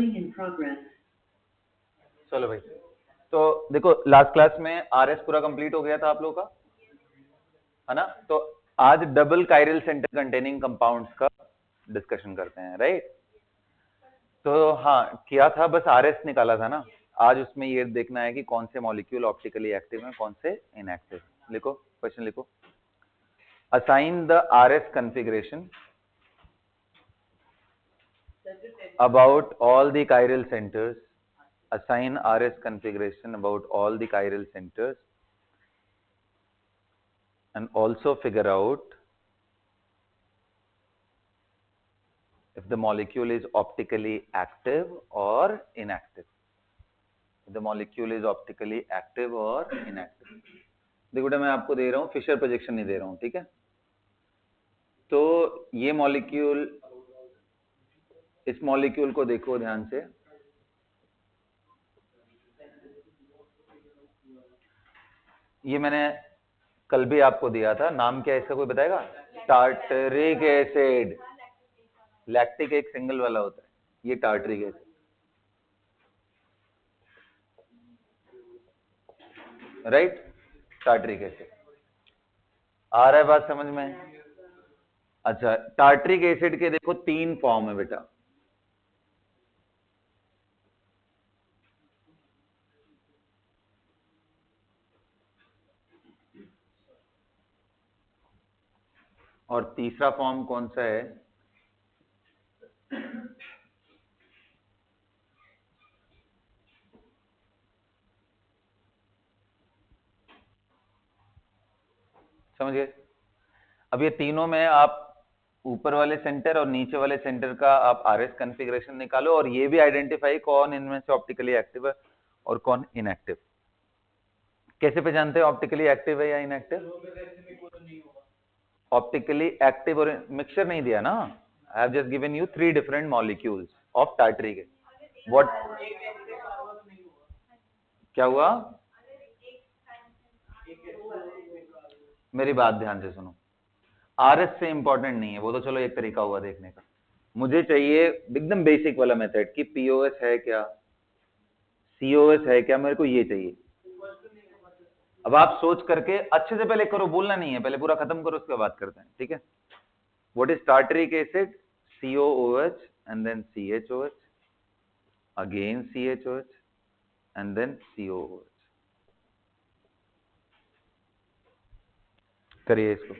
Recording in progress. चलो भाई, तो देखो लास्ट क्लास में आरएस पूरा कंप्लीट हो गया था आप लोगों का, है ना। तो आज double chiral centre containing compounds का डिस्कशन करते हैं, राइट। तो हाँ किया था, बस आरएस निकाला था ना। आज उसमें ये देखना है कि कौन से मॉलिक्यूल ऑप्टिकली एक्टिव हैं, कौन से इनएक्टिव। लिखो, क्वेश्चन लिखो। Assign the RS configuration about all the chiral centers. Assign RS configuration about all the chiral centers, and also figure out if the molecule is optically active or inactive. If the molecule is optically active or inactive. देखो बेटा, मैं आपको दे रहा हूँ Fisher projection, नहीं दे रहा हूँ, ठीक है। तो ये मॉलिक्यूल, इस मॉलिक्यूल को देखो ध्यान से। ये मैंने कल भी आपको दिया था, नाम क्या है इसका, कोई बताएगा? Tartaric acid. लैक्टिक एक सिंगल वाला होता है, ये tartaric acid, right. Tartaric acid आ रहा है बात समझ में? अच्छा, टार्टरिक एसिड के देखो 3 फॉर्म है बेटा। और तीसरा फॉर्म कौन सा है? समझ गए? अब ये तीनों में आप ऊपर वाले सेंटर और नीचे वाले सेंटर का आप आरएस कॉन्फ़िगरेशन निकालो, और ये भी आइडेंटिफाई कौन इनमें से ऑप्टिकली एक्टिव है और कौन इनएक्टिव। कैसे पहचानते हैं ऑप्टिकली एक्टिव है या इनएक्टिव? ऑप्टिकली एक्टिव और मिक्सचर नहीं दिया ना, I have just given you 3 different molecules of tartaric acid. What, क्या हुआ? मेरी बात ध्यान से सुनो, आरएस से इंपॉर्टेंट नहीं है वो, तो चलो एक तरीका हुआ देखने का। मुझे चाहिए एकदम बेसिक वाला मेथड कि पीओएस है क्या, सीओएस है क्या, मेरे को ये चाहिए। अब आप सोच करके अच्छे से पहले करो, बोलना नहीं है, पहले पूरा खत्म करो, उसके बाद करते हैं, ठीक है। What is tartaric acid? COOH and then CHOH, again CHOH and then COOH। करिए इसको।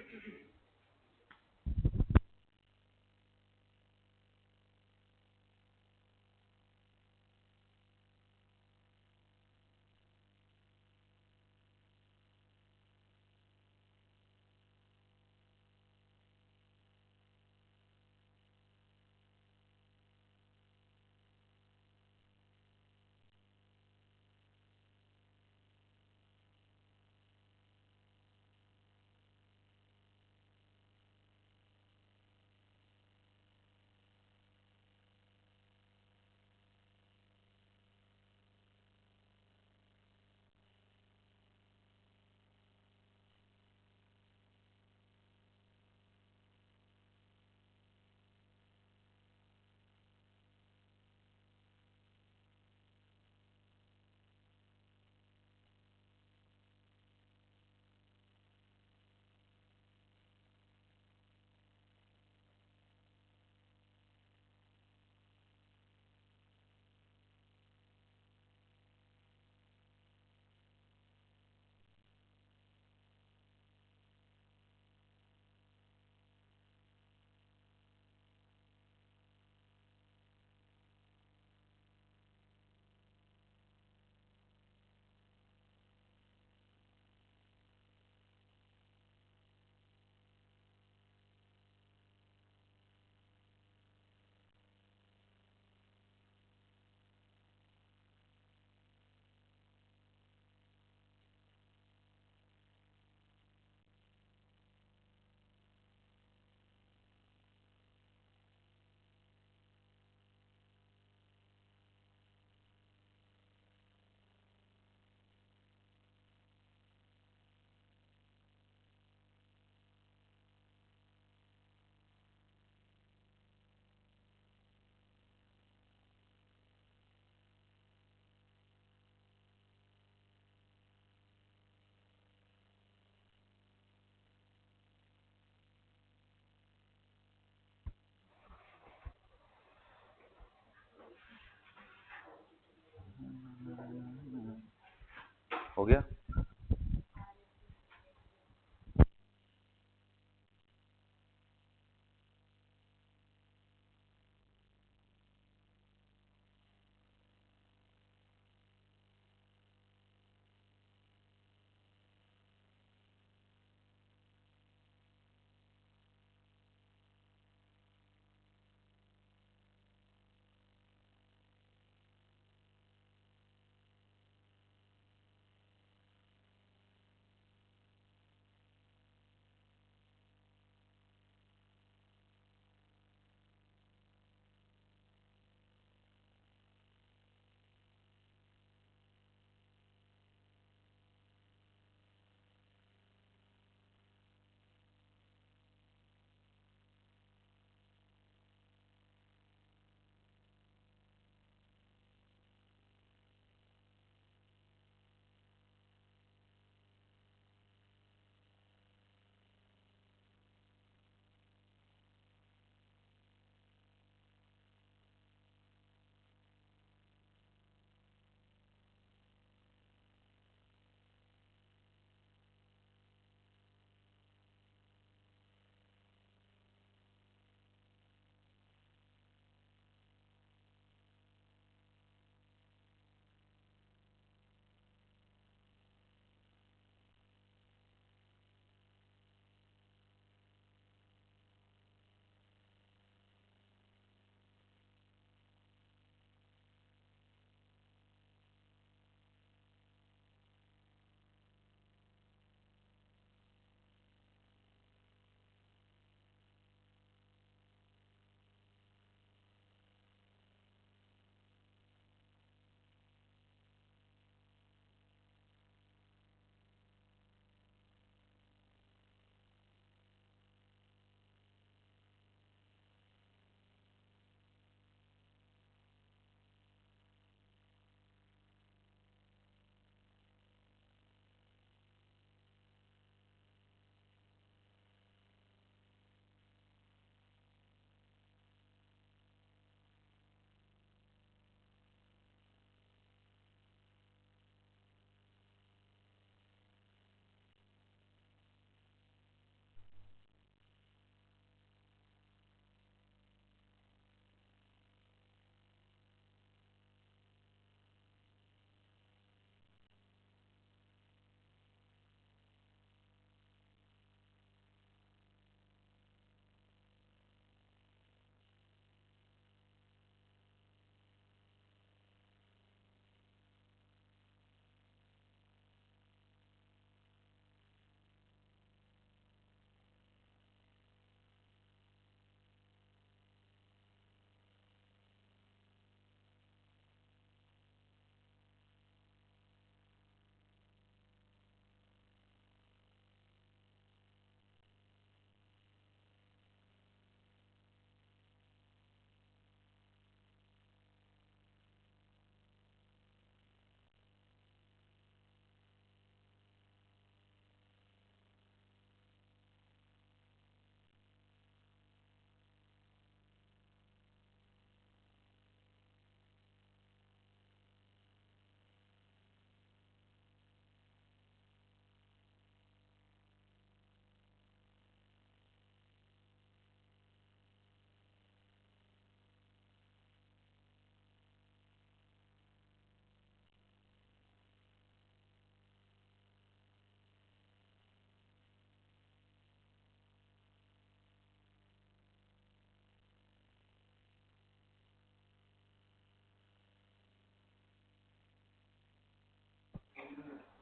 हो गया।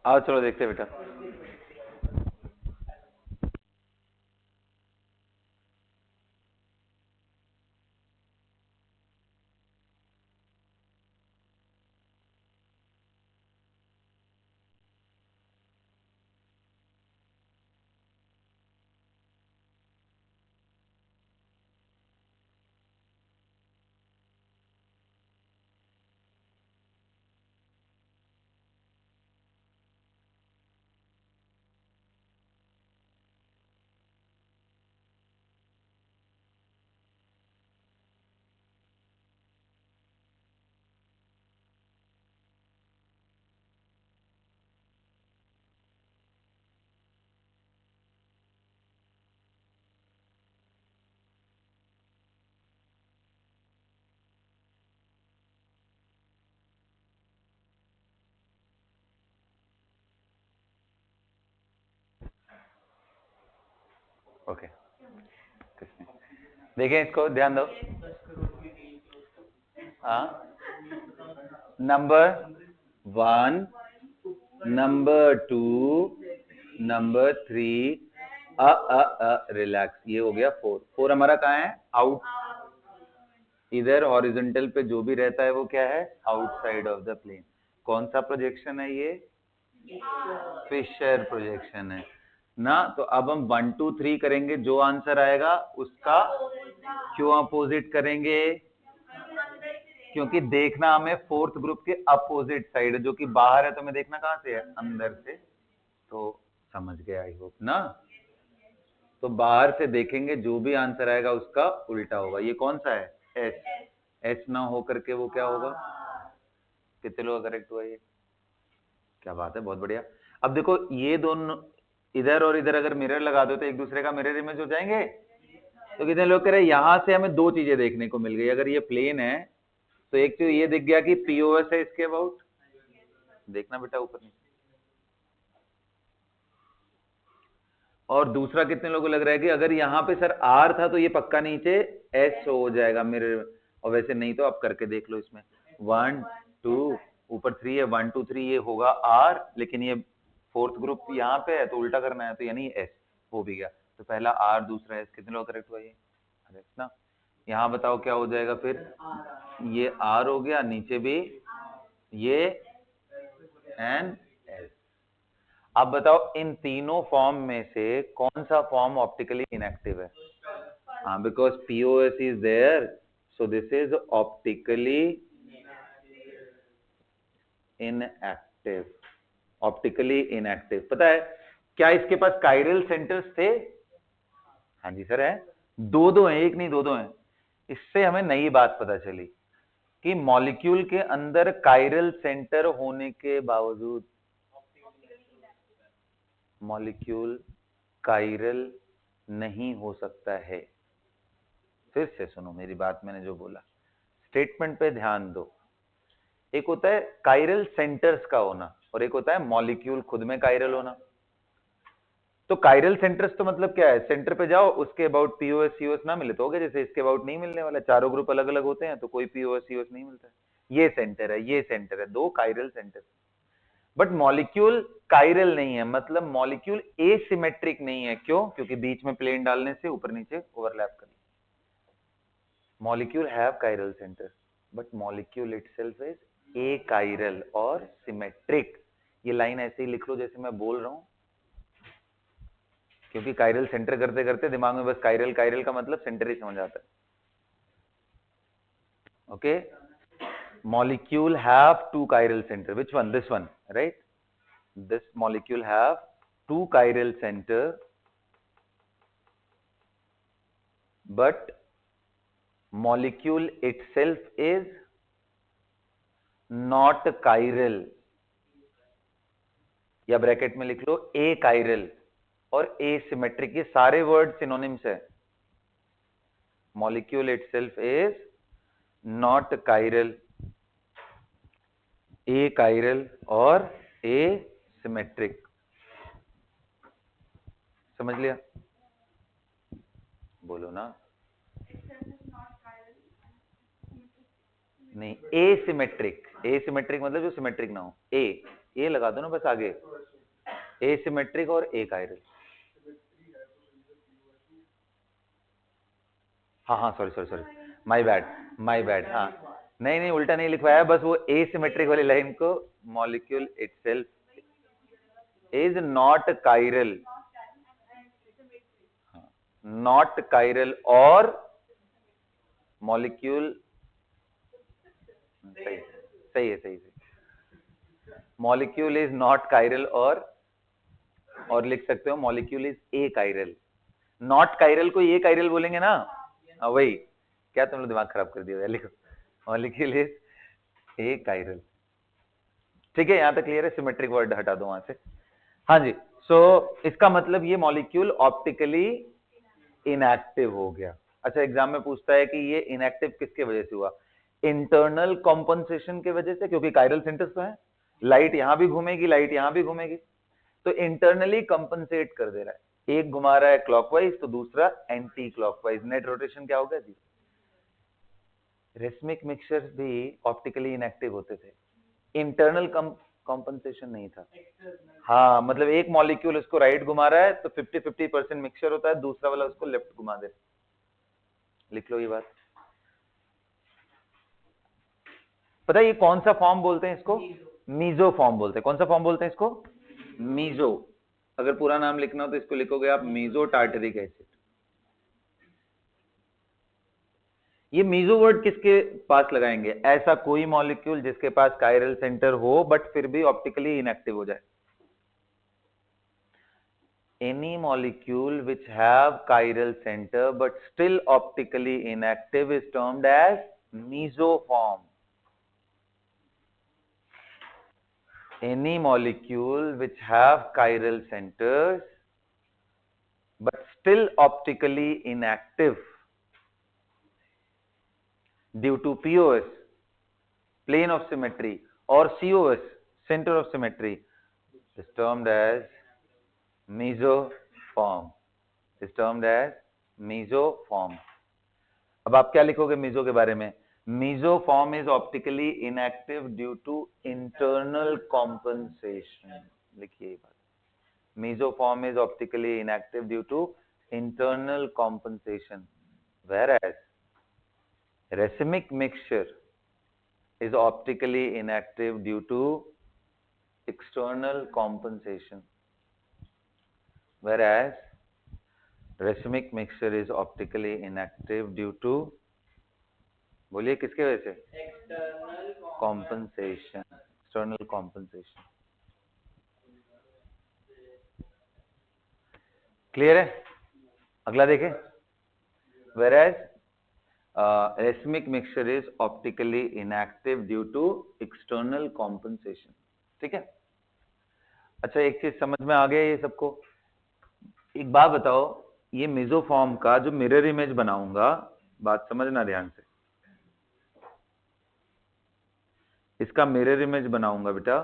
आओ चलो देखते हैं बेटा। ओके, देखें इसको, ध्यान दो। हाँ, नंबर 1, नंबर 2, नंबर 3, रिलैक्स, ये हो गया 4। 4 हमारा कहाँ है? आउट, इधर हॉरिजॉन्टल पे जो भी रहता है वो क्या है? Outside of the plane. कौन सा प्रोजेक्शन है ये? फिशर प्रोजेक्शन है ना। तो अब हम 1 2 3 करेंगे, जो आंसर आएगा उसका क्यों अपोजिट करेंगे? क्योंकि देखना हमें फोर्थ ग्रुप के अपोजिट साइड है, जो कि बाहर है, तो हमें देखना कहां से है? अंदर से। तो समझ गए आई होप ना। तो बाहर से देखेंगे, जो भी आंसर आएगा उसका उल्टा होगा। ये कौन सा है? एस। एस ना होकर के वो क्या होगा? कितने लोग करेक्ट हुआ? ये क्या बात है, बहुत बढ़िया। अब देखो, ये दोनों इधर और इधर अगर मिरर लगा दो तो एक दूसरे का मिरर इमेज हो जाएंगे। तो कितने लोग कह रहे हैं यहां से हमें दो चीजें देखने को मिल गई। अगर ये प्लेन है तो एक तो ये दिख गया कि पीओएस है इसके अबाउट, देखना बेटा ऊपर नीचे। और दूसरा कितने लोगों को लग रहा है कि अगर यहाँ पे सर आर था तो ये पक्का नीचे एस हो जाएगा मिरर, और वैसे नहीं तो आप करके देख लो। इसमें 1 2 ऊपर 3 है, 1 2 3 ये होगा आर, लेकिन ये फोर्थ ग्रुप यहाँ पे है तो उल्टा करना है, तो यानी एस हो भी गया। तो पहला आर, दूसरा एस, कितने लोग करेक्ट हुआ? ये करेक्ट ना। यहाँ बताओ क्या हो जाएगा फिर? ये आर हो गया, नीचे भी ये एन एस। अब बताओ इन तीनों फॉर्म में से कौन सा फॉर्म ऑप्टिकली इनएक्टिव है? हाँ, because POS is there, so this is optically inactive. Optically inactive. पता है क्या इसके पास काइरल सेंटर्स थे? हाँ जी सर है, दो दो हैं, एक नहीं दो दो हैं। इससे हमें नई बात पता चली कि मॉलिक्यूल के अंदर काइरल सेंटर होने के बावजूद मॉलिक्यूल काइरल नहीं हो सकता है। फिर से सुनो मेरी बात, मैंने जो बोला स्टेटमेंट पे ध्यान दो। एक होता है काइरल सेंटर्स का होना और एक होता है मॉलिक्यूल खुद में काइरल होना। तो काइरल सेंटर्स तो मतलब क्या है? सेंटर पे जाओ, उसके अबाउट पीओएस सीओएस ना मिले तो हो गया। जैसे इसके अबाउट नहीं मिलने वाला, चारों ग्रुप अलग अलग होते हैं तो कोई पीओएस सीओएस नहीं मिलता है। ये सेंटर है, ये सेंटर है, दो chiral centre. But molecule chiral नहीं है, मतलब मॉलिक्यूल एसिमेट्रिक नहीं है। क्यों? क्योंकि बीच में प्लेन डालने से ऊपर नीचे ओवरलैप कर। Molecule have chiral centre but molecule itself is achiral और सिमेट्रिक। ये लाइन ऐसे ही लिख लो जैसे मैं बोल रहा हूं, क्योंकि काइरल सेंटर करते करते दिमाग में बस काइरल काइरल का मतलब सेंटर ही समझ आता है। Okay, molecule have two chiral center. Which one? This one, right? This molecule have two chiral center, but molecule itself is not chiral. या ब्रैकेट में लिख लो ए काइरल और एसिमेट्रिक, ये सारे वर्ड सिनोनिम्स है। molecule itself is not chiral, A chiral और ए symmetric. समझ लिया? बोलो ना। नहीं, एसिमेट्रिक। एसिमेट्रिक मतलब जो सिमेट्रिक ना हो। ए लगा दो ना बस आगे, एसिमेट्रिक और ए काइरल। हाँ, सॉरी, माय बैड। हाँ, नहीं उल्टा नहीं लिखवाया, बस वो एसिमेट्रिक वाली लाइन को, molecule itself is not chiral, not chiral और मॉलिक्यूल, सही है। मॉलिक्यूल इज नॉट काइरल और लिख सकते हो molecule is a chiral. Not chiral को ये काइरल बोलेंगे ना, वही। क्या तुम लोग दिमाग खराब कर दिया? लिखो मॉलिक्यूल इज ए काइरल। ठीक है, यहां तक क्लियर है? सिमेट्रिक वर्ड हटा दो वहां से। हाँ जी, सो इसका मतलब ये मॉलिक्यूल ऑप्टिकली इनएक्टिव हो गया। अच्छा, एग्जाम में पूछता है कि ये इनएक्टिव किसके वजह से हुआ? इंटरनल कॉम्पनसेशन के वजह से, क्योंकि काइरल सेंटर्स तो है, लाइट यहां भी घूमेगी, लाइट यहां भी घूमेगी, तो इंटरनली कंपनसेट कर दे रहा है। एक घुमा रहा है क्लॉकवाइज तो दूसरा एंटी क्लॉकवाइज, नेट रोटेशन क्या होगा जी? रेसमिक मिक्सचर भी ऑप्टिकली इनएक्टिव होते थे, इंटरनल कॉम्पनसेशन नहीं था। हाँ, मतलब एक मॉलिक्यूल उसको राइट घुमा रहा है तो 50-50% मिक्सचर होता है, दूसरा वाला उसको लेफ्ट घुमा दे। लिख लो ये बात। पता है ये कौन सा फॉर्म बोलते हैं इसको? मीजो फॉर्म बोलते हैं। कौन सा फॉर्म बोलते हैं इसको? मीजो। अगर पूरा नाम लिखना हो तो इसको लिखोगे आप मीजो टार्टरिक एसिड। ये मीजो वर्ड किसके पास लगाएंगे? ऐसा कोई मॉलिक्यूल जिसके पास कायरल सेंटर हो बट फिर भी ऑप्टिकली इनएक्टिव हो जाए। Any molecule which have chiral center but still optically inactive is termed as mesoform. Any molecule which have chiral centers but still optically inactive due to POS, plane of symmetry, or COS, center of symmetry, is termed as mesoform. Is termed as mesoform. अब आप क्या लिखोगे meso के बारे में? Mesoform is optically inactive due to internal compensation. लिखिए ये बात। Mesoform is optically inactive due to internal compensation, whereas racemic mixture is optically inactive due to external compensation. Whereas racemic mixture is optically inactive due to, बोलिए किसके वजह से? External compensation. External compensation. Clear है? अगला देखें। Whereas racemic mixture is optically inactive due to external compensation. ठीक है? अच्छा, एक चीज समझ में आ गया ये सबको? एक बात बताओ, ये मेसोफॉर्म का जो मिरर इमेज बनाऊंगा, बात समझना ध्यान से, इसका मिरर इमेज बनाऊंगा बेटा,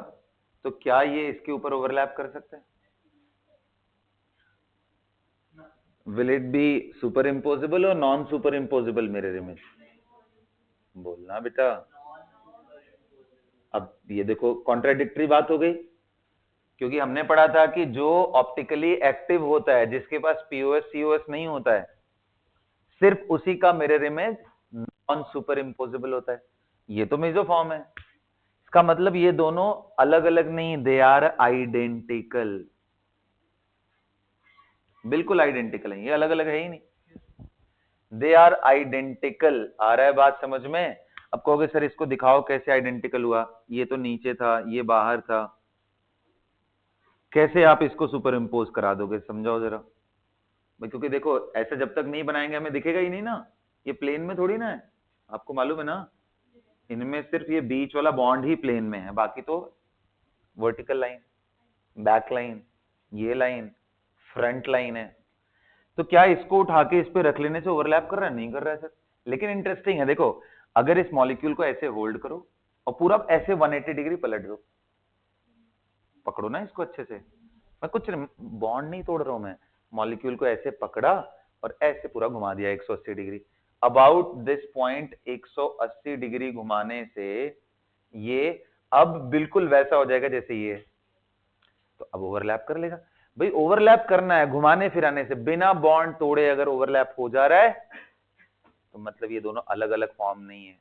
तो क्या ये इसके ऊपर ओवरलैप कर सकते हैं? Will it be superimposable और non superimposable mirror image? बोलना बेटा। अब ये देखो कॉन्ट्राडिक्टरी बात हो गई, क्योंकि हमने पढ़ा था कि जो ऑप्टिकली एक्टिव होता है, जिसके पास पीओएस सीओएस नहीं होता है, सिर्फ उसी का mirror image non super imposable होता है। ये तो मेसोफॉर्म है, इसका मतलब ये दोनों अलग अलग नहीं, दे आर आइडेंटिकल। बिल्कुल आइडेंटिकल है, ये अलग अलग है ही नहीं, दे आर आइडेंटिकल। आ रहा है बात समझ में? अब कहोगे सर इसको दिखाओ कैसे आइडेंटिकल हुआ, ये तो नीचे था, ये बाहर था, कैसे आप इसको सुपर इम्पोज करा दोगे? समझाओ जरा भाई, क्योंकि देखो ऐसे जब तक नहीं बनाएंगे हमें दिखेगा ही नहीं ना, ये प्लेन में थोड़ी ना है, आपको मालूम है ना, इनमें सिर्फ ये बीच वाला बॉन्ड ही प्लेन में है, बाकी तो वर्टिकल लाइन, बैक लाइन, ये लाइन, फ्रंट लाइन है। तो क्या इसको उठा के इस पे रख लेने से ओवरलैप कर रहा है? नहीं कर रहा है सर। लेकिन इंटरेस्टिंग है, देखो अगर इस मॉलिक्यूल को ऐसे होल्ड करो और पूरा ऐसे 180 डिग्री पलट दो, पकड़ो ना इसको अच्छे से, मैं कुछ बॉन्ड नहीं तोड़ रहा हूं, मैं मॉलिक्यूल को ऐसे पकड़ा और ऐसे पूरा घुमा दिया 180 degree. About this point 180 degree घुमाने से ये अब बिल्कुल वैसा हो जाएगा जैसे ये, तो अब ओवरलैप कर लेगा। भाई ओवरलैप करना है घुमाने फिराने से, बिना बॉन्ड तोड़े अगर ओवरलैप हो जा रहा है तो मतलब ये दोनों अलग अलग फॉर्म नहीं है,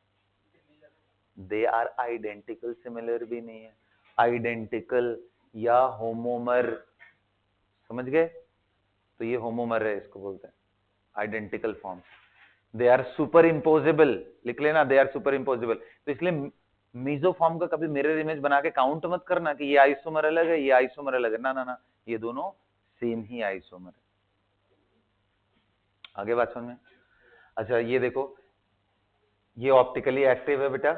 दे आर आइडेंटिकल। सिमिलर भी नहीं है, आइडेंटिकल या होमोमर, समझ गए? तो ये होमोमर है, इसको बोलते हैं identical form. They are superimposable, लिख लेना, दे आर सुपर इम्पोजिबल। तो इसलिए मीजोफॉर्म का कभी मिरर इमेज बना के काउंट मत करना कि ये आइसोमर अलग है, ये आइसोमर अलग है, ना ना ना, ये दोनों सेम ही आइसोमर है। आगे बात समझ में? अच्छा ये देखो, ये ऑप्टिकली एक्टिव है बेटा,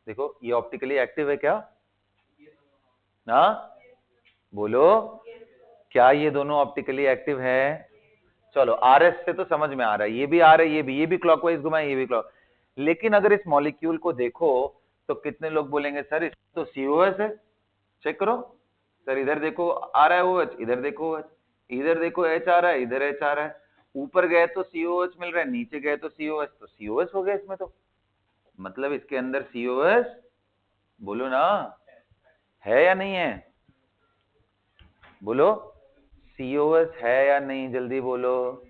देखो ये ऑप्टिकली एक्टिव है क्या? ना बोलो, क्या ये दोनों ऑप्टिकली एक्टिव है? चलो आरएस से तो समझ में आ रहा है, ये भी आ रहा है, ये भी क्लॉकवाइज घुमाए, ये भी क्लॉक। लेकिन अगर इस मॉलिक्यूल को देखो तो कितने लोग बोलेंगे सर इसमें तो सीओएस है, चेक करो सर, इधर देखो आ रहा है ओएच, इधर देखो ओएच, इधर देखो एच आ रहा है, इधर एच आ रहा है, ऊपर गए तो सीओएच मिल रहा है, नीचे गए तो सीओएच, तो सीओएच हो गया इसमें तो, मतलब इसके अंदर सीओएच, बोलो ना, है या नहीं है, बोलो, सीओएस है या नहीं, जल्दी बोलो।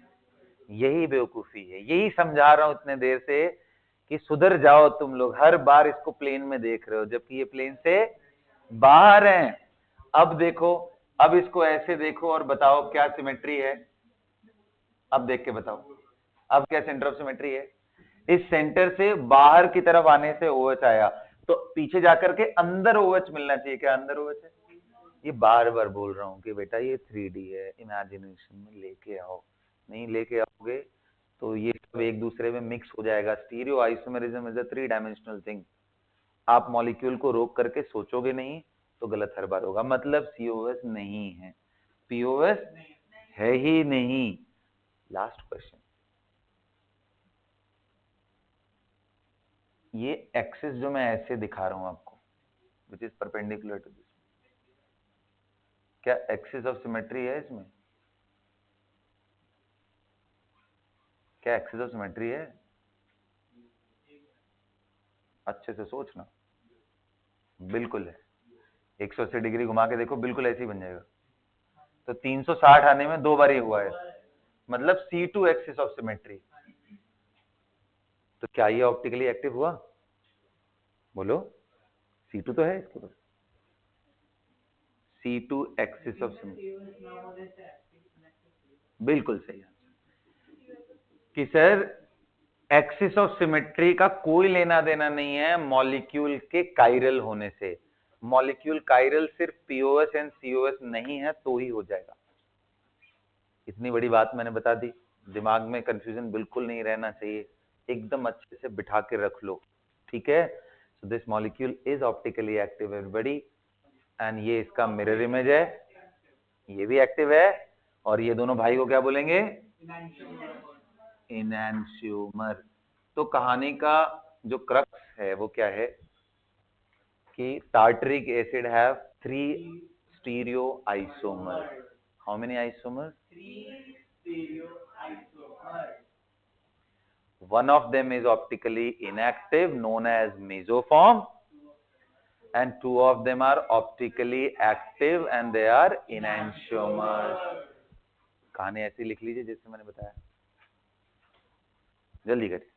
यही बेवकूफी है, यही समझा रहा हूं इतने देर से कि सुधर जाओ तुम लोग, हर बार इसको प्लेन में देख रहे हो जबकि ये प्लेन से बाहर है। अब देखो, अब इसको ऐसे देखो और बताओ क्या सिमेट्री है, अब देख के बताओ, अब क्या सेंटर ऑफ सिमेट्री है। इस सेंटर से बाहर की तरफ आने से ओएच आया, तो पीछे जाकर के अंदर ओएच मिलना चाहिए, क्या अंदर ओएच है? ये बार बार बोल रहा हूं कि बेटा ये 3D है, इमेजिनेशन में लेके आओ, नहीं लेके आओगे तो ये सब एक दूसरे में मिक्स हो जाएगा। Stereo isomerism is a 3 dimensional thing. आप मॉलिक्यूल को रोक करके सोचोगे नहीं तो गलत हर बार होगा, मतलब सीओएस नहीं है, पीओएस है ही नहीं। लास्ट क्वेश्चन, ये एक्सिस जो मैं ऐसे दिखा रहा हूं आपको, which is perpendicular to this, क्या एक्सिस ऑफ सिमेट्री है इसमें? क्या एक्सिस ऑफ सिमेट्री है? अच्छे से सोचना, बिल्कुल है। 180 डिग्री घुमा के देखो, बिल्कुल ऐसे ही बन जाएगा। तो 360 आने में 2 बार ही हुआ है, मतलब C2 एक्सिस ऑफ सिमेट्री। तो क्या ये ऑप्टिकली एक्टिव हुआ, बोलो? C2 तो है इसके पास, C2 एक्सिस ऑफ सिमेट्री, बिल्कुल सही कि सर एक्सिस ऑफ सिमेट्री का कोई लेना देना नहीं है मॉलिक्यूल के काइरल होने से। मॉलिक्यूल काइरल सिर्फ पीओएस एंड सीओएस नहीं है तो ही हो जाएगा। इतनी बड़ी बात मैंने बता दी, दिमाग में कंफ्यूजन बिल्कुल नहीं रहना चाहिए, एकदम अच्छे से बिठा के रख लो, ठीक है? So this molecule is optically active everybody, and ये इसका मिरर इमेज है, ये भी एक्टिव है, और ये दोनों भाई को क्या बोलेंगे? इनैंशियोमर। तो कहानी का जो क्रक्स है वो क्या है कि tartaric acid have 3 stereo isomer. How many isomer? 3 stereo isomer. One of them is optically inactive, known as mesoform, and 2 of them are optically active and they are enantiomers. कहानी ऐसी लिख लीजिए जैसे मैंने बताया, जल्दी करिए।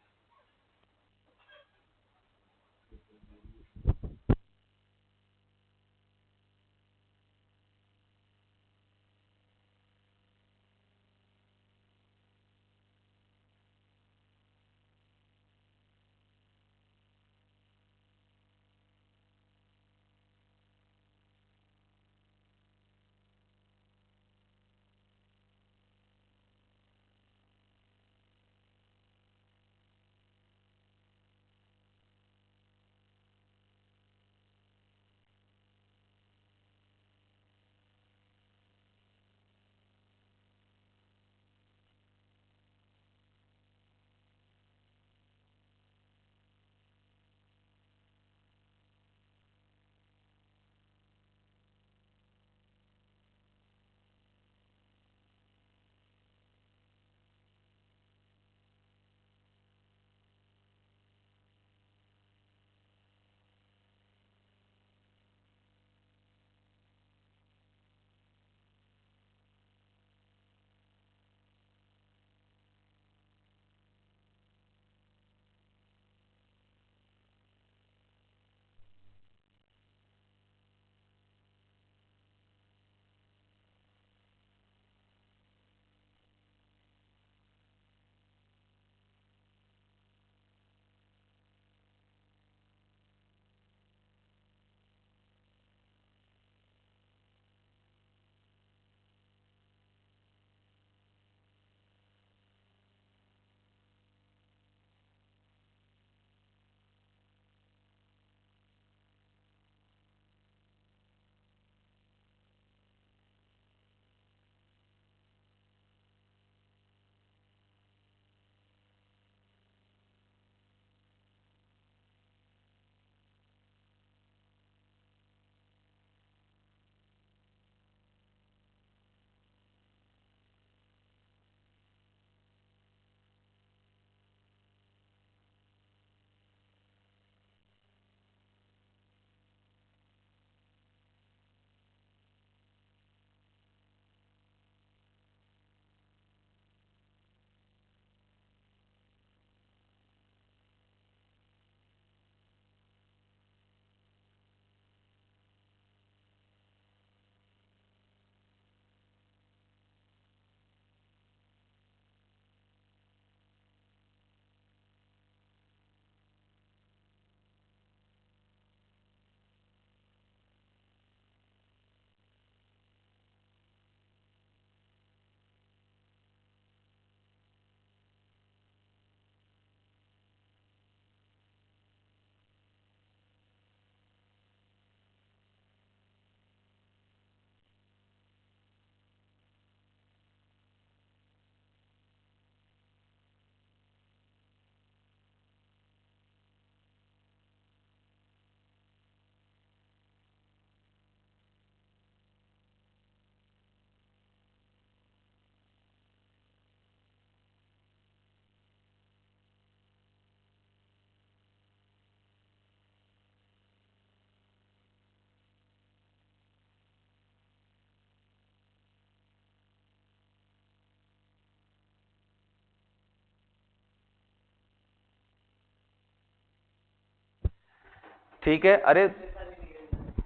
ठीक है, अरे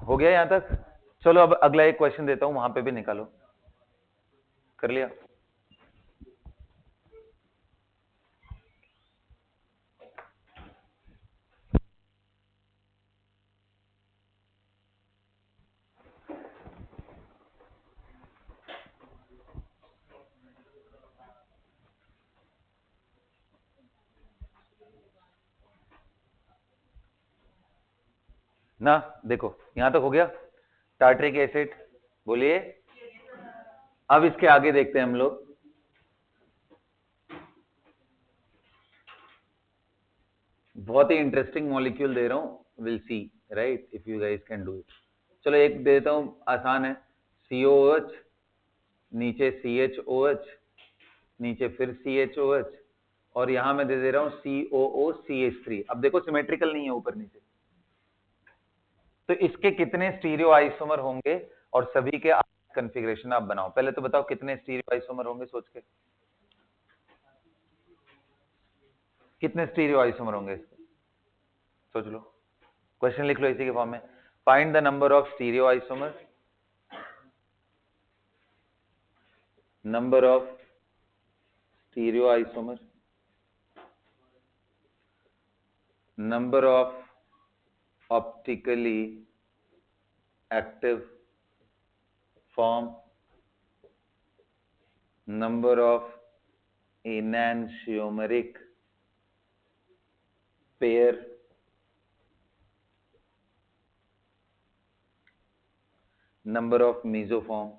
हो गया यहां तक। चलो अब अगला एक क्वेश्चन देता हूं, वहां पे भी निकालो। कर लिया? ना देखो यहां तक हो गया। टार्ट्रिक एसिड, बोलिए। अब इसके आगे देखते हैं हम लोग। बहुत ही इंटरेस्टिंग मॉलिक्यूल दे रहा हूं, will see right if you guys can do it. चलो एक देता हूं, आसान है। COOH, नीचे CHOH, नीचे फिर CHOH, और यहां मैं दे दे रहा हूं COOCH3। अब देखो सिमेट्रिकल नहीं है ऊपर नीचे, तो इसके कितने स्टीरियो आइसोमर होंगे और सभी के कॉन्फ़िगरेशन आप बनाओ। पहले तो बताओ कितने स्टीरियो आइसोमर होंगे, सोच के। कितने स्टीरियो आइसोमर होंगे इसके? सोच लो, क्वेश्चन लिख लो इसी के फॉर्म में। Find the number of stereo isomer, number of stereo isomer, number of optically active form, number of enantiomeric pair, number of mesoform,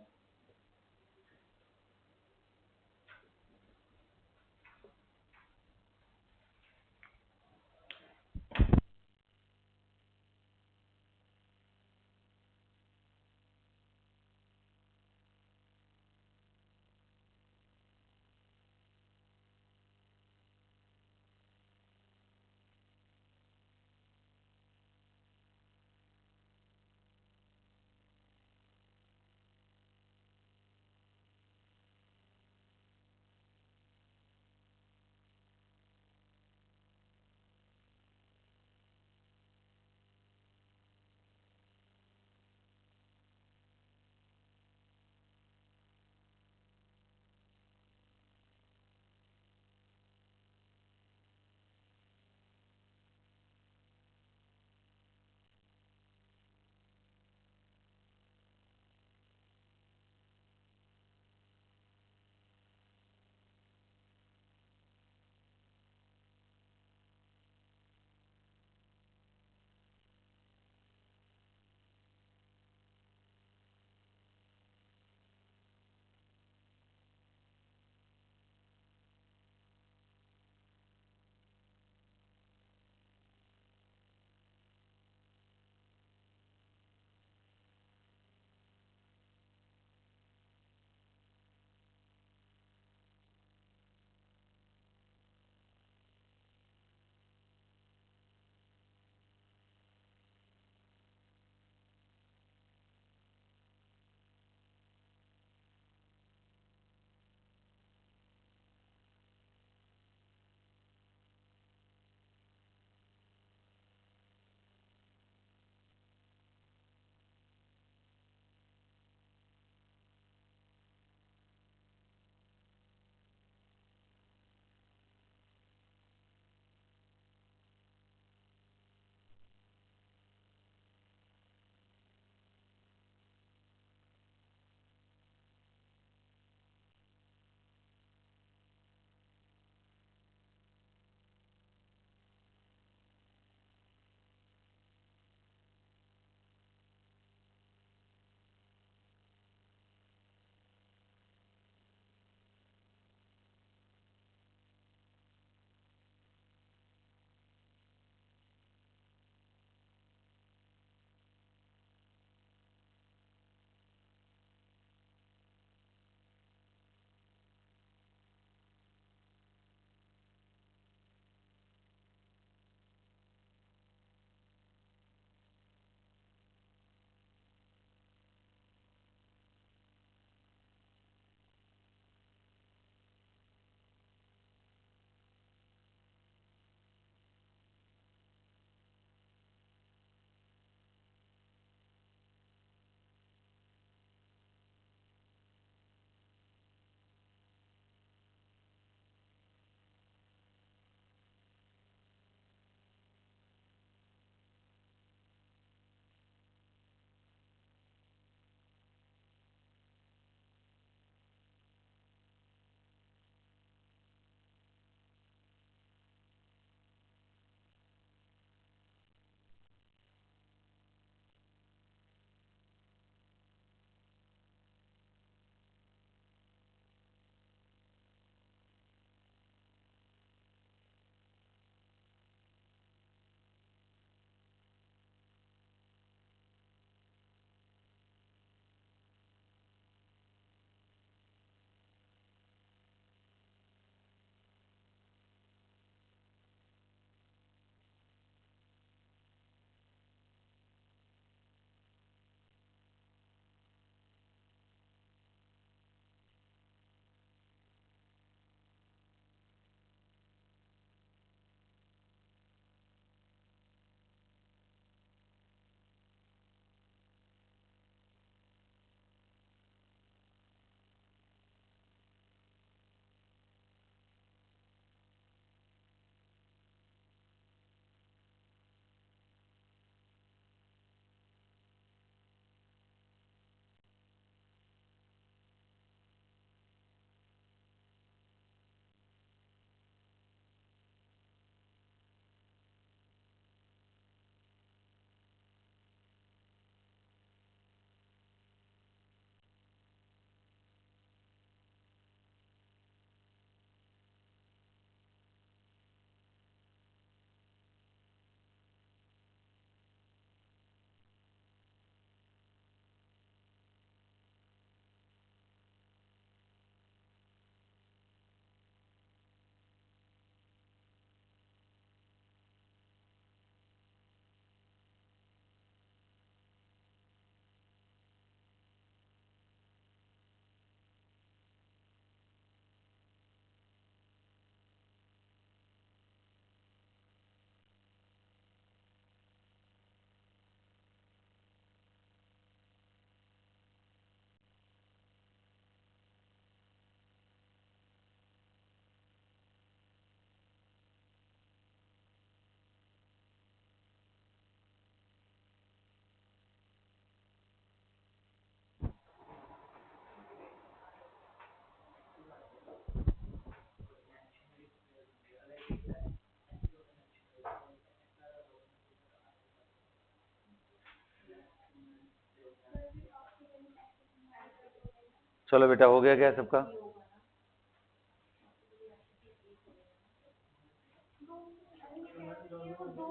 चलो बेटा, हो गया क्या सबका?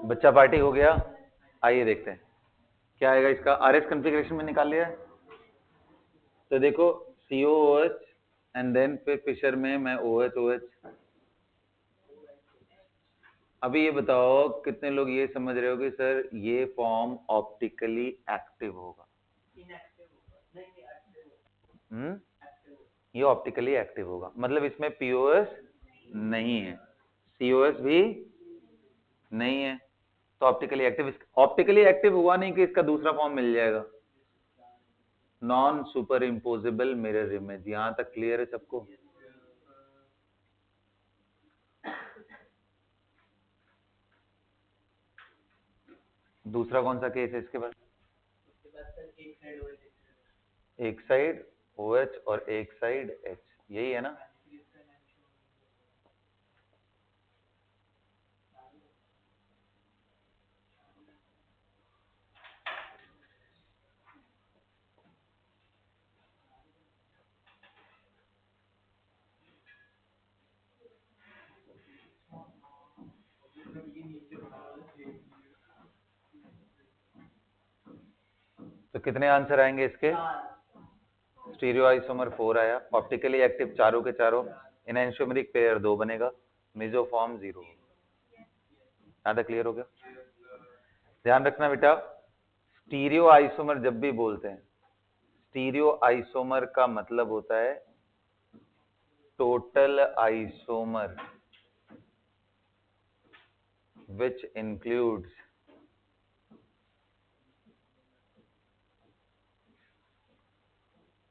बच्चा पार्टी हो गया। आइए देखते हैं क्या आएगा इसका। आरएस कॉन्फ़िगरेशन में निकाल लिया है। तो देखो COOH एंड देन फिर फिशर में मैं OH। अभी ये बताओ कितने लोग ये समझ रहे हो कि सर ये फॉर्म ऑप्टिकली एक्टिव होगा? हम्म, ये ऑप्टिकली एक्टिव होगा, मतलब इसमें POS नहीं है, COS भी नहीं है, तो ऑप्टिकली एक्टिव हुआ नहीं कि इसका दूसरा फॉर्म मिल जाएगा, non super imposable mirror image. यहां तक क्लियर है सबको? दूसरा कौन सा केस है इसके बाद? एक साइड OH और एक साइड H, यही है ना? तो कितने आंसर आएंगे इसके? स्टीरियो आइसोमर 4 आया, ऑप्टिकली एक्टिव चारों के चारों, एनान्शियोमेरिक पेयर 2 बनेगा, मेसोफॉर्म 0। यहां तक क्लियर हो गया? ध्यान रखना बेटा, स्टीरियो आइसोमर जब भी बोलते हैं, स्टीरियो आइसोमर का मतलब होता है total isomer which includes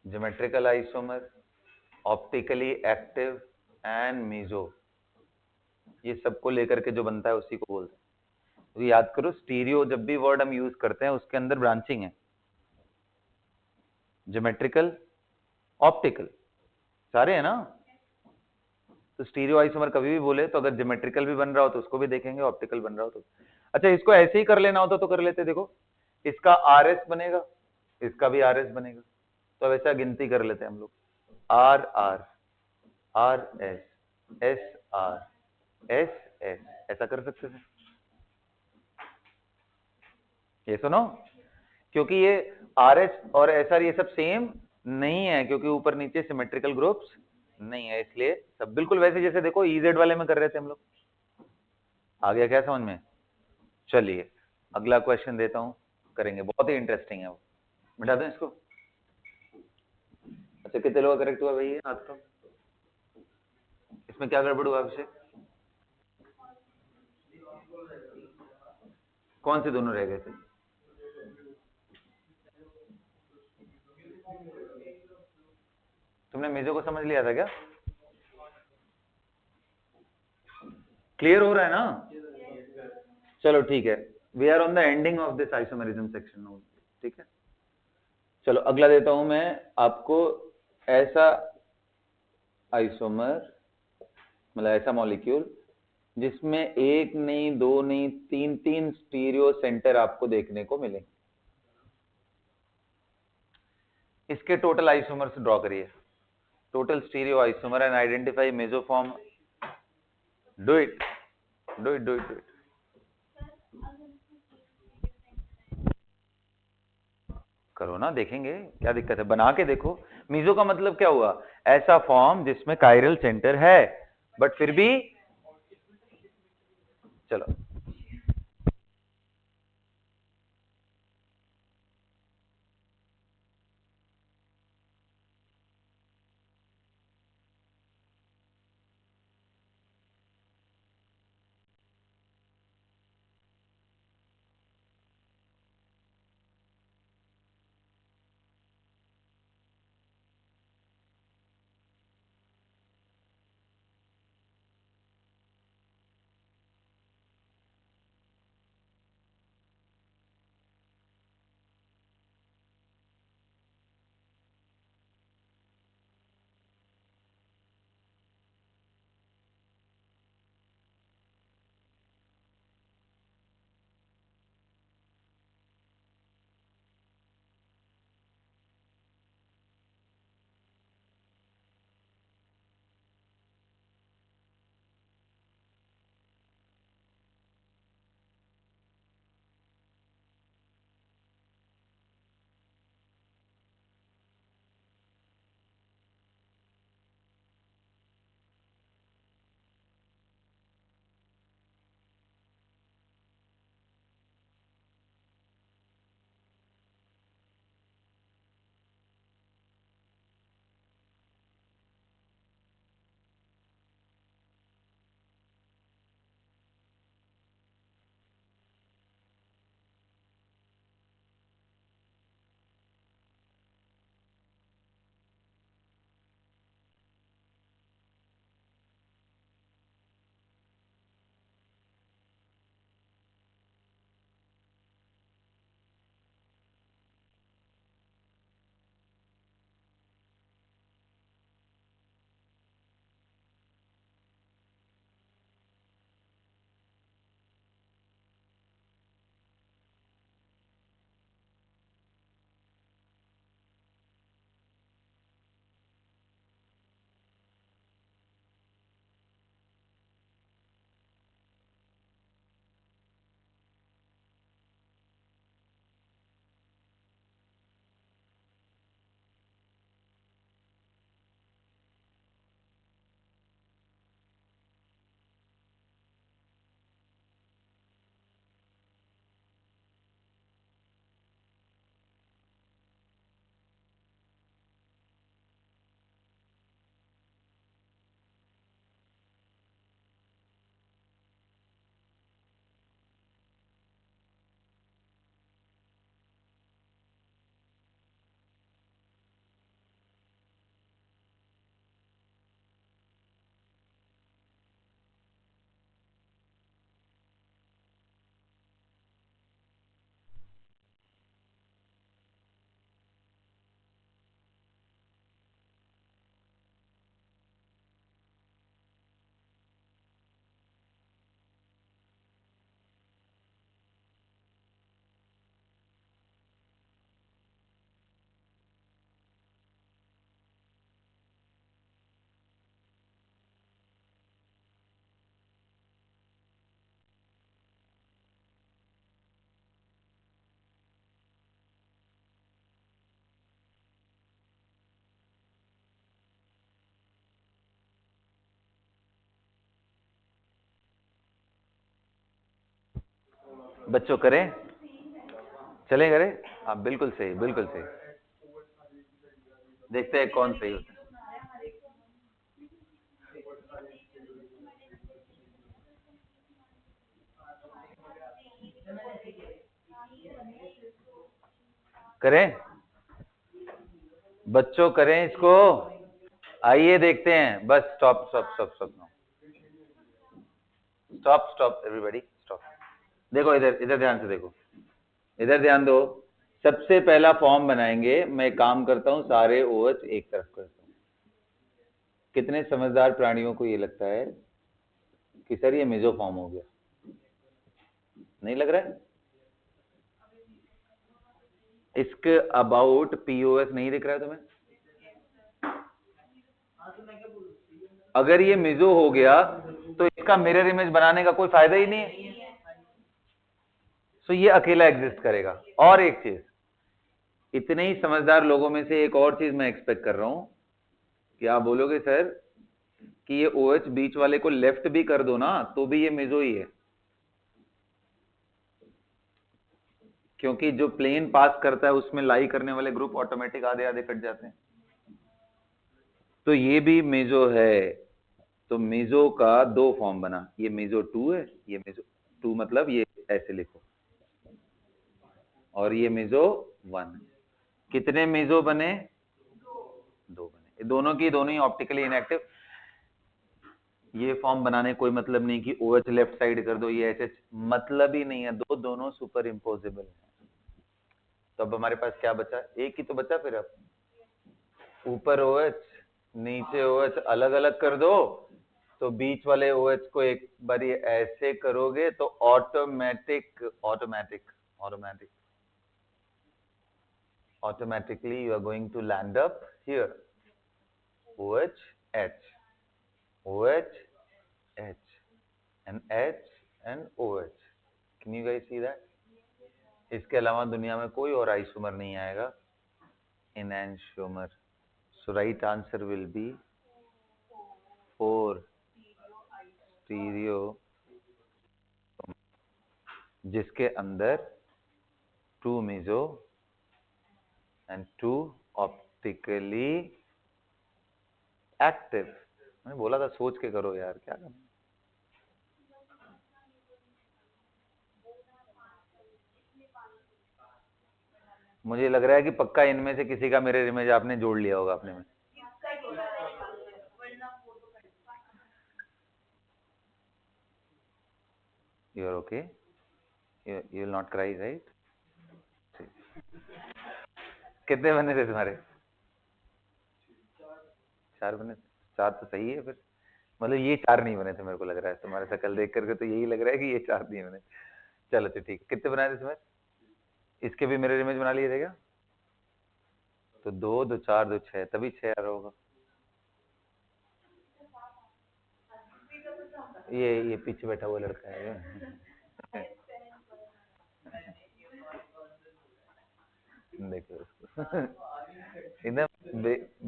geometrical isomer, optically active and meso, ये सबको लेकर के जो बनता है उसी को बोलते हैं। तो याद करो, स्टीरियो जब भी वर्ड हम यूज करते हैं उसके अंदर ब्रांचिंग है, ज्योमेट्रिकल, ऑप्टिकल, सारे है ना? तो स्टीरियो आइसोमर कभी भी बोले तो अगर ज्योमेट्रिकल भी बन रहा हो तो उसको भी देखेंगे, ऑप्टिकल बन रहा हो तो। अच्छा, इसको ऐसे ही कर लेना होता तो कर लेते। देखो इसका RS बनेगा, इसका भी RS बनेगा, तो अब ऐसा गिनती कर लेते हैं हम लोग, RR, RS, SR, SS, ऐसा कर सकते थे। ये सुनो, क्योंकि ये RS और SR ये सब सेम नहीं है, क्योंकि ऊपर नीचे सिमेट्रिकल ग्रुप्स नहीं है, इसलिए सब बिल्कुल वैसे जैसे देखो EZ वाले में कर रहे थे हम लोग। आ गया क्या समझ में? चलिए अगला क्वेश्चन देता हूं, करेंगे, बहुत ही इंटरेस्टिंग है वो। मिटा दो इसको। अच्छा, कितने लोग करेक्ट हुआ भाई? हाथ तो इसमें क्या गड़बड़ हुआ अभिषेक? कौन से दोनों रह गए थे? तुमने मेजो को समझ लिया था क्या? क्लियर हो रहा है ना? चलो ठीक है, we are on the ending of this isomerism section now. ठीक है, चलो अगला देता हूं मैं आपको। ऐसा आइसोमर, मतलब ऐसा मॉलिक्यूल जिसमें एक नहीं, दो नहीं, तीन तीन स्टीरियो सेंटर आपको देखने को मिले। इसके टोटल आइसोमर्स ड्रॉ करिए, total stereoisomer, and identify mesoform. Do it, do it, do it, do it. करो ना, देखेंगे क्या दिक्कत है, बना के देखो। मीजो का मतलब क्या हुआ? ऐसा फॉर्म जिसमें कायरल सेंटर है बट फिर भी। चलो बच्चों करें, चलें करें? हाँ बिल्कुल सही, बिल्कुल सही। देखते हैं कौन सही होता है। करें बच्चों, करें इसको। आइए देखते हैं। Bus stop stop stop stop stop stop everybody stop. देखो इधर, इधर ध्यान से देखो, इधर ध्यान दो। सबसे पहला फॉर्म बनाएंगे। मैं काम करता हूं, सारे ओएच एक तरफ करता हूं। कितने समझदार प्राणियों को ये लगता है कि सर ये मेजो फॉर्म हो गया? नहीं लग रहा है? इसके अबाउट पीओएस नहीं दिख रहा है तुम्हें? अगर ये मेजो हो गया तो इसका मिरर इमेज बनाने का कोई फायदा ही नहीं है। सो ये अकेला एग्जिस्ट करेगा। और एक चीज, इतने ही समझदार लोगों में से एक और चीज मैं एक्सपेक्ट कर रहा हूं कि आप बोलोगे सर कि ये OH बीच वाले को लेफ्ट भी कर दो ना तो भी ये मेजो ही है, क्योंकि जो प्लेन पास करता है उसमें लाई करने वाले ग्रुप ऑटोमेटिक आधे आधे कट जाते हैं। तो ये भी मेजो है। तो मेजो का दो फॉर्म बना, ये मेजो 2 है, ये मेजो 2 मतलब ये ऐसे लिखो, और ये मेजो 1। कितने मेजो बने? दो बने। दोनों की दोनों ही ऑप्टिकली इनएक्टिव। ये फॉर्म बनाने कोई मतलब नहीं कि OH लेफ्ट साइड कर दो, ये HH, मतलब ही नहीं है। दोनों सुपर इम्पोजेबल है। तो अब हमारे पास क्या बचा? एक ही तो बचा। फिर अब ऊपर OH नीचे OH अलग अलग कर दो, तो बीच वाले OH को एक बार ऐसे करोगे तो automatic automatic automatic automatically you are going to land up here. OH H OH H and H and OH. Can you guys see that? इसके अलावा दुनिया में कोई और आइसोमर नहीं आएगा, enantiomer. So right answer will be 4 stereo, जिसके अंदर 2 मेजो एंड 2 ऑप्टिकली एक्टिव। मैंने बोला था सोच के करो यार, क्या करना। मुझे लग रहा है कि पक्का इनमें से किसी का मिरर इमेज आपने जोड़ लिया होगा अपने में। You are okay? You will not cry, right? कितने बने थे तुम्हारे? 4 बने। 4 तो सही है फिर। मतलब ये 4 नहीं बने थे, मेरे को लग रहा है तुम्हारे शक्ल देख करके तो यही लग रहा है कि ये 4 नहीं बने। चलो तो ठीक। कितने बनाए थे तुम्हारे? इसके भी मिरर इमेज बना लिए थे क्या? तो 2 2 4 2 6, तभी 6 आ रहा होगा। ये पीछे बैठा हुआ लड़का है। देखो उसको। एकदम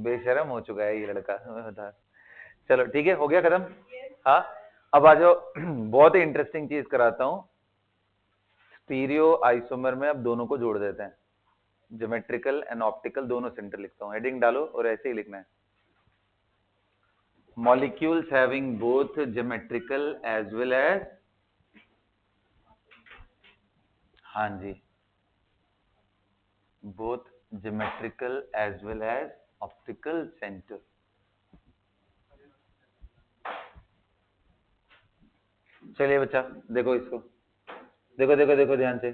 बेशरम हो चुका है ये लड़का, मैं बता। चलो ठीक है, हो गया खत्म। हाँ, अब आ जाओ। बहुत ही इंटरेस्टिंग चीज कराता हूँ। स्टीरियो आइसोमर में अब दोनों को जोड़ देते हैं। ज्योमेट्रिकल एंड ऑप्टिकल दोनों सेंटर लिखता हूँ, हेडिंग डालो और ऐसे ही लिखना है। Molecules having both geometrical as well as, हाँ जी, both geometrical as well as optical centre. चलिए बच्चा देखो इसको, देखो देखो देखो ध्यान से।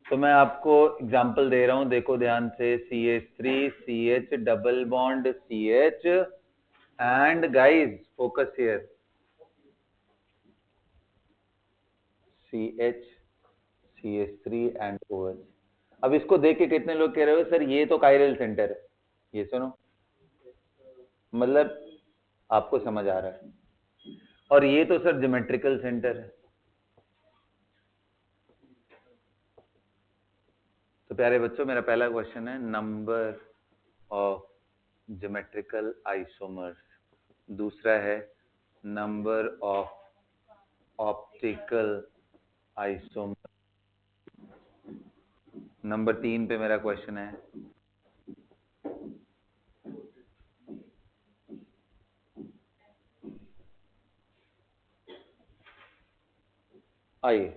तो मैं आपको एग्जांपल दे रहा हूं, देखो ध्यान से। CH3 CH double bond CH and guys focus here, CH CH3 and OH। अब इसको देख के कितने लोग कह रहे हो सर ये तो कायरल सेंटर है? ये सुनो, मतलब आपको समझ आ रहा है। और ये तो सर ज्योमेट्रिकल सेंटर है। तो प्यारे बच्चों, मेरा पहला क्वेश्चन है नंबर ऑफ ज्योमेट्रिकल आइसोमर्स, दूसरा है number of optical isomer, number 3 पे मेरा क्वेश्चन है, आइए।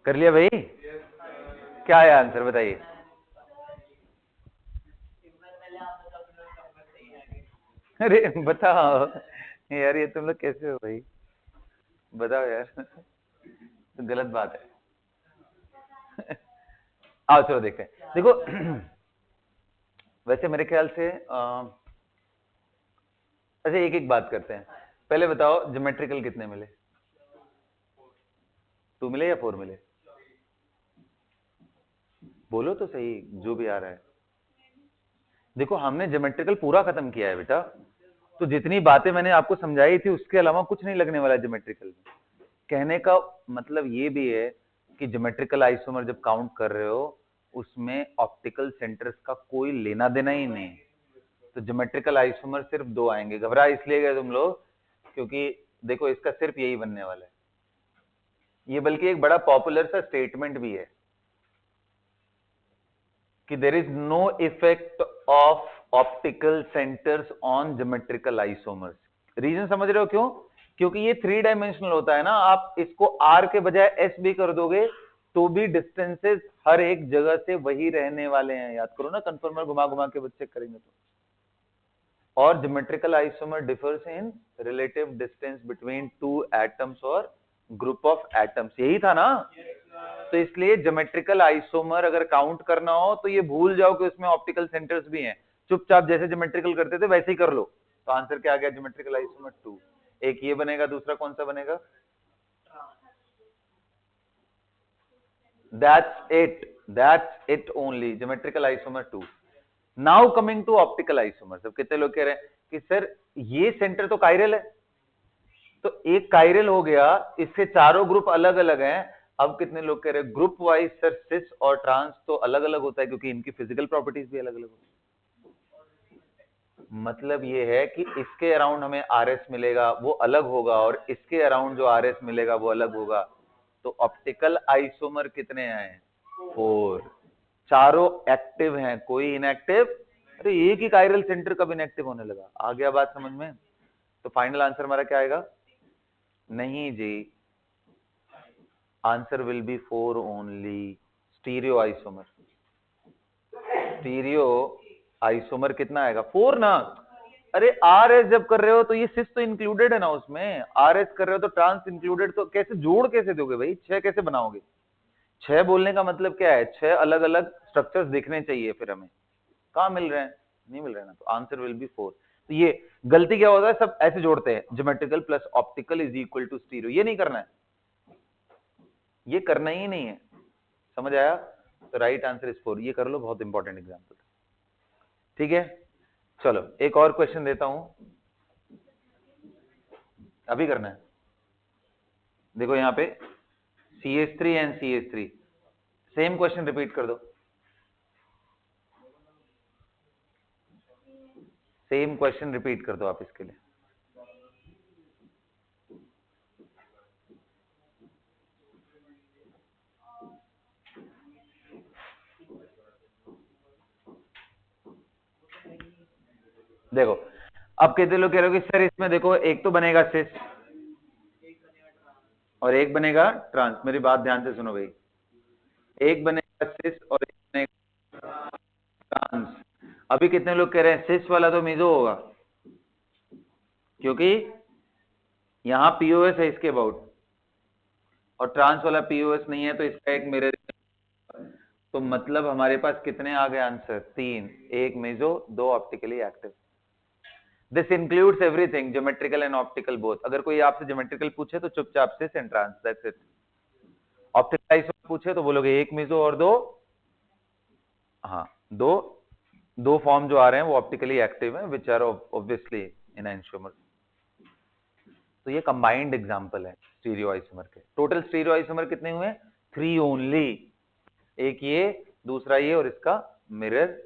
कर लिया भाई? क्या है आंसर बताइए। अरे बताओ यार, ये तुम लोग कैसे हो भाई, बताओ यार। तो गलत बात है। आओ चलो देखते हैं, देखो। वैसे मेरे ख्याल से अच्छा एक एक बात करते हैं। पहले बताओ ज्योमेट्रिकल कितने मिले? 2 मिले या 4 मिले? बोलो तो सही जो भी आ रहा है। देखो हमने ज्योमेट्रिकल पूरा खत्म किया है बेटा, तो जितनी बातें मैंने आपको समझाई थी उसके अलावा कुछ नहीं लगने वाला ज्योमेट्रिकल में। कहने का मतलब ये भी है कि ज्योमेट्रिकल आइसोमर जब काउंट कर रहे हो उसमें ऑप्टिकल सेंटर्स का कोई लेना देना ही नहीं। तो ज्योमेट्रिकल आइसोमर सिर्फ दो आएंगे। घबरा इसलिए गए तुम लोग क्योंकि देखो इसका सिर्फ यही बनने वाला है। ये बल्कि एक बड़ा पॉपुलर सा स्टेटमेंट भी है कि there is no effect of optical centres on geometrical isomers. Reason समझ रहे हो क्यों? क्योंकि ये 3 डायमेंशनल होता है ना, आप इसको आर के बजाय एस भी कर दोगे तो भी डिस्टेंसेस हर एक जगह से वही रहने वाले हैं। याद करो ना, कन्फर्मर घुमा घुमा के बच्चे करेंगे तो। और ज्योमेट्रिकल आइसोमर डिफर्स इन relative distance between two atoms और ग्रुप ऑफ एटम्स, यही था ना। तो इसलिए ज्योमेट्रिकल आइसोमर अगर काउंट करना हो तो ये भूल जाओ कि उसमें ऑप्टिकल सेंटर्स भी हैं। चुपचाप जैसे ज्योमेट्रिकल करते थे वैसे ही कर लो। तो आंसर क्या आ गया? Geometrical isomer 2। एक ये बनेगा, दूसरा कौन सा बनेगा? That's it only, geometrical isomer 2। Now coming to optical isomer. अब कितने लोग कह रहे हैं कि सर ये सेंटर तो कायरल है, तो एक कायरल हो गया, इससे चारों ग्रुप अलग अलग हैं। अब कितने लोग कह रहे हैं ग्रुप वाइज सर सिस और ट्रांस तो अलग अलग होता है क्योंकि इनकी फिजिकल प्रॉपर्टीज भी अलग अलग होती है। मतलब ये है कि इसके अराउंड हमें आरएस मिलेगा वो अलग होगा और इसके अराउंड जो आरएस मिलेगा वो अलग होगा। तो ऑप्टिकल आइसोमर कितने हैं? 4। चारों एक्टिव हैं, कोई इनएक्टिव। अरे एक ही कायरल सेंटर कब इनएक्टिव होने लगा? आ गया बात समझ में? तो फाइनल आंसर हमारा क्या आएगा? नहीं जी, answer will be 4 only. Stereoisomer. Stereoisomer कितना आएगा? 4 ना। अरे आर एस जब कर रहे हो तो ये सिस तो इंक्लूडेड है ना उसमें, आर एस कर रहे हो तो ट्रांस इंक्लूडेड, तो कैसे जोड़ कैसे दोगे भाई? 6 कैसे बनाओगे? 6 बोलने का मतलब क्या है? 6 अलग अलग स्ट्रक्चर्स दिखने चाहिए, फिर हमें कहां मिल रहे हैं? नहीं मिल रहे ना, तो आंसर विल बी 4। तो ये गलती क्या होता है, सब ऐसे जोड़ते हैं, geometrical plus optical is equal to stereo. ये नहीं करना है, ये करना ही नहीं है। समझ आया? तो राइट आंसर इज 4। ये कर लो, बहुत इंपॉर्टेंट एग्जाम्पल। ठीक है, चलो एक और क्वेश्चन देता हूं, अभी करना है। देखो यहां पे CH3 and CH3, same question repeat कर दो। सेम क्वेश्चन रिपीट कर दो आप इसके लिए। देखो अब कितने लोग कह रहे हो कि सर इसमें देखो एक तो बनेगा सिस और एक बनेगा ट्रांस। मेरी बात ध्यान से सुनो भाई, एक बनेगा सिस और एक बनेगा ट्रांस। अभी कितने लोग कह रहे हैं सिस वाला तो मेजो होगा क्योंकि यहां पीओएस है इसके अबाउट, और ट्रांस वाला पीओएस नहीं है तो इसका एक मिरर। तो मतलब हमारे पास कितने आ गए आंसर? 3। एक meso, 2 optically active. This includes everything, geometrical and optical both. अगर कोई आपसे ज्योमेट्रिकल पूछे तो चुपचाप cis and trans, that's it. Optical isomer पूछे तो बोलोगे एक मेजो और 2, हाँ दो, 2 फॉर्म जो आ रहे हैं वो ऑप्टिकली एक्टिव हैं, विच आर ऑब्वियसली इन एंशियोमर। तो ये कंबाइंड एग्जांपल है स्टीरियो आइसोमर के। टोटल स्टीरियो आइसोमर कितने हुए? 3 ओनली। एक ये, दूसरा ये और इसका मिरर।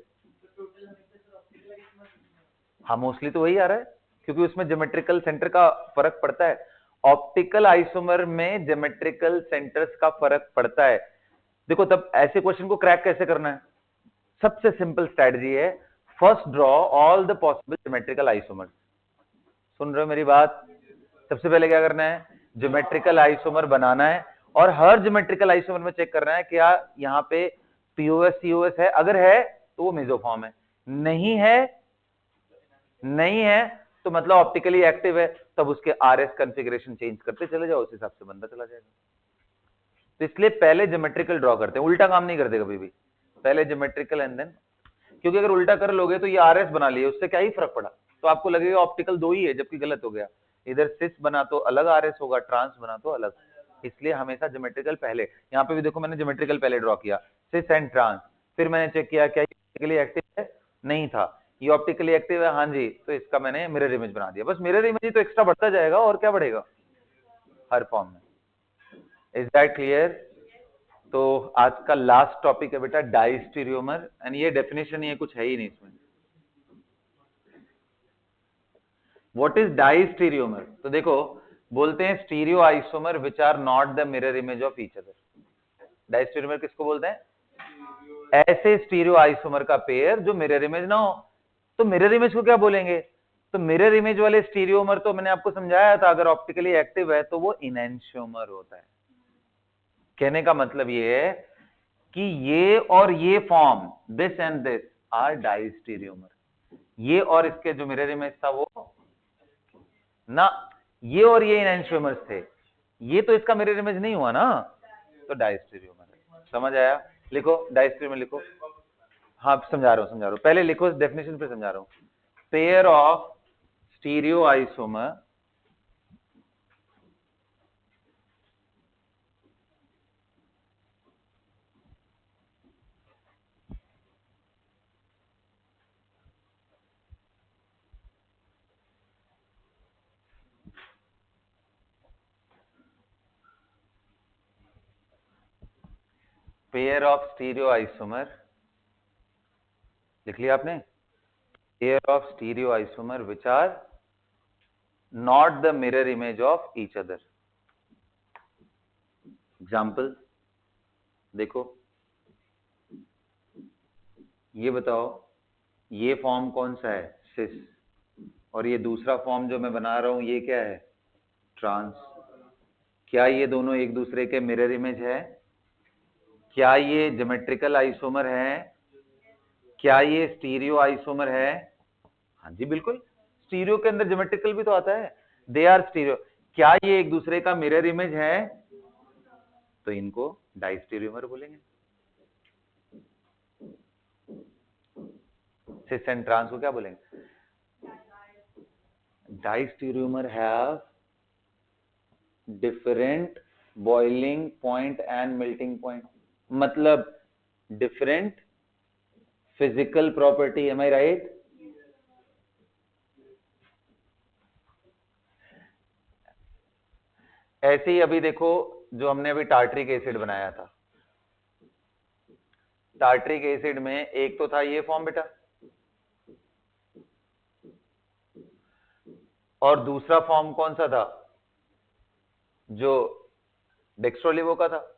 हाँ मोस्टली तो वही आ रहा है क्योंकि उसमें ज्योमेट्रिकल सेंटर का फर्क पड़ता है। ऑप्टिकल आइसोमर में ज्योमेट्रिकल सेंटर्स का फर्क पड़ता है। देखो तब ऐसे क्वेश्चन को क्रैक कैसे करना है? सबसे सिंपल स्ट्रेटजी है, first draw all the possible geometrical isomer. सुन रहे हो मेरी बात? सबसे पहले क्या करना है? ज्योमेट्रिकल आइसोमर बनाना है और हर ज्योमेट्रिकल आइसोमर में चेक करना है क्या यहाँ पे पीओएस सीओएस है। अगर है तो वो मेसोफॉर्म है, नहीं है, नहीं है तो मतलब ऑप्टिकली एक्टिव है। तब उसके आरएस कॉन्फ़िगरेशन चेंज करते चले जाओ, उस हिसाब से बनता चला जाएगा। तो इसलिए पहले ज्योमेट्रिकल ड्रॉ करते हैं, उल्टा काम नहीं करते कभी भी, पहले ज्योमेट्रिकल एंड देन। क्योंकि अगर उल्टा कर लोगे तो ये आरएस बना लिए, उससे क्या ही फर्क पड़ा? तो आपको लगेगा ऑप्टिकल 2 ही है, जबकि गलत हो गया। इधर सिस बना तो अलग आरएस होगा, ट्रांस बना तो अलग। इसलिए हमेशा ज्योमेट्रिकल पहले। यहाँ पे भी देखो मैंने ज्योमेट्रिकल पहले ड्रॉ किया, सिस एंड ट्रांस। फिर मैंने चेक किया क्या ये ऑप्टिकली एक्टिव है, नहीं था। ये ऑप्टिकली एक्टिव है, हाँ जी, तो इसका मैंने मिरर इमेज बना दिया। बस मिरर इमेज ही तो एक्स्ट्रा बढ़ता जाएगा, और क्या बढ़ेगा हर फॉर्म में। Is that clear? तो आज का लास्ट टॉपिक है बेटा डाइस्टीरियोमर, एंड ये डेफिनेशन ही है, कुछ है ही नहीं इसमें। What is diastereomer? तो देखो, बोलते हैं stereo isomer which are not the mirror image of each other. Diastereomer किसको बोलते हैं? ऐसे स्टीरियो आइसोमर का पेयर जो मिरर इमेज ना हो। तो मिरर इमेज को क्या बोलेंगे? तो मिरर इमेज वाले स्टीरियोमर तो मैंने आपको समझाया था, अगर ऑप्टिकली एक्टिव है तो वो इनैंशियोमर होता है। कहने का मतलब ये है कि ये और ये form, this and this are diastereomer. ये और इसके जो मिरर इमेज था वो ना, ये और ये इनैंशियोमर्स थे, ये तो इसका मिरर इमेज नहीं हुआ ना, तो डाइस्टीरियोमर है। समझ आया? लिखो डाइस्टीरियोमर लिखो। हाँ समझा रहा हूं, पहले लिखो डेफिनेशन पे समझा रहा हूं। Pair of stereo isomer pair of stereo isomer, लिख लिया आपने? Pair of stereo isomer which are not the mirror image of each other. Example देखो, ये बताओ, ये फॉर्म कौन सा है? सिस। और ये दूसरा फॉर्म जो मैं बना रहा हूं ये क्या है? ट्रांस। क्या ये दोनों एक दूसरे के मिरर इमेज है? क्या ये ज्योमेट्रिकल आइसोमर है? क्या ये स्टीरियो आइसोमर है? हाँ जी बिल्कुल, स्टीरियो के अंदर ज्योमेट्रिकल भी तो आता है, दे आर स्टीरियो। क्या ये एक दूसरे का मिरर इमेज है? तो इनको डाइस्टीरियोमर बोलेंगे। सिस एंड ट्रांस को क्या बोलेंगे? Diastereomer have different boiling point and melting point, मतलब different physical property. Am I right? ऐसे ही अभी देखो, जो हमने अभी टार्ट्रिक एसिड बनाया था, टार्ट्रिक एसिड में एक तो था ये फॉर्म बेटा, और दूसरा फॉर्म कौन सा था? जो डेक्स्ट्रोलिवो का था।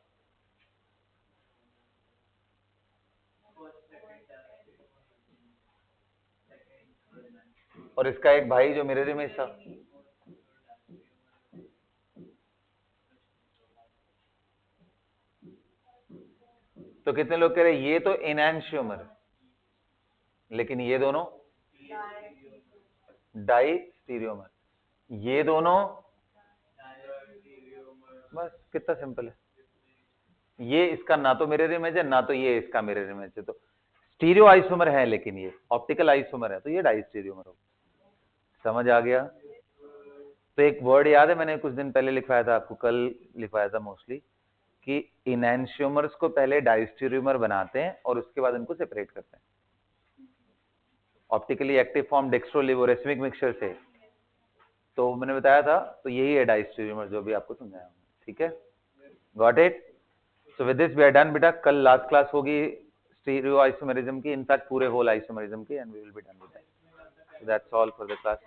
और इसका एक भाई जो मिरर इमेज था। तो कितने लोग कह रहे ये तो इनैंशियोमर, लेकिन ये दोनों डाइस्टीरियोमर, ये दोनों, बस कितना सिंपल है। ये इसका ना तो मिरर इमेज है, ना तो ये इसका मिरर इमेज है, तो स्टीरियो आइसोमर है, लेकिन ये ऑप्टिकल आइसोमर है, तो ये डाइस्टीरियोमर होगा। समझ आ गया? तो एक वर्ड याद है, मैंने कुछ दिन पहले लिखवाया था आपको, कल लिखवाया था मोस्टली, कि इनैंशियोमर्स को पहले डाइस्टीरियोमर बनाते हैं और उसके बाद इनको सेपरेट करते हैं। ऑप्टिकली एक्टिव फॉर्म डेक्स्ट्रोलिवोरेसिमिक मिक्सचर से, तो मैंने बताया था, तो यही है डाइस्टीरियोमर जो भी आपको समझाया। ठीक है, got it? So with this we are done बेटा। कल लास्ट क्लास होगी स्टीरियो आइसोमेरिज्म की, इनफैक्ट पूरे होल आइसोमेरिज्म की, and we will be done with that. So that's all for the class.